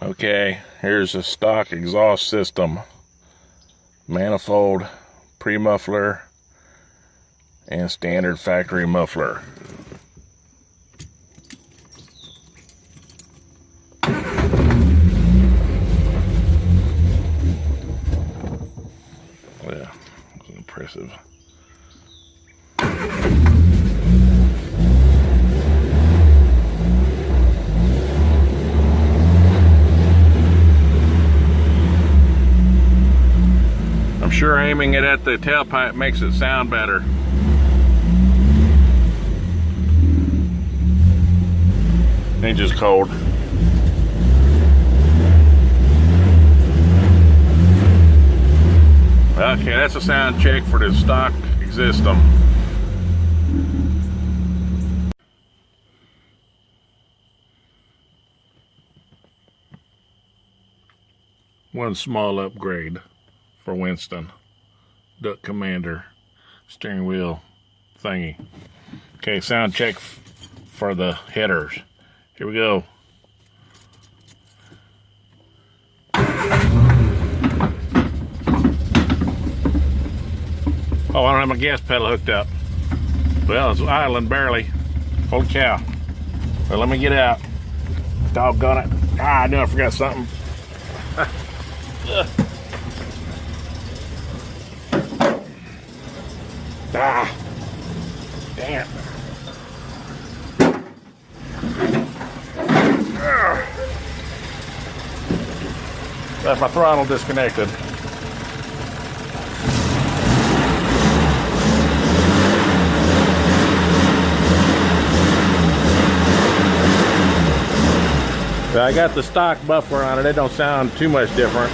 Okay, here's a stock exhaust system. Manifold, pre-muffler, and standard factory muffler. Yeah, it's impressive. I'm sure aiming it at the tailpipe makes it sound better. Engine's cold. Okay, that's a sound check for the stock system. One small upgrade for Winston. Duck commander, steering wheel thingy. Okay, sound check for the headers. Here we go. Oh, I don't have my gas pedal hooked up. Well, it's idling barely. Holy cow. Well, let me get out. Doggone it. Ah, I knew I forgot something. Ah, damn. That's my throttle disconnected. I got the stock muffler on it. It don't sound too much different.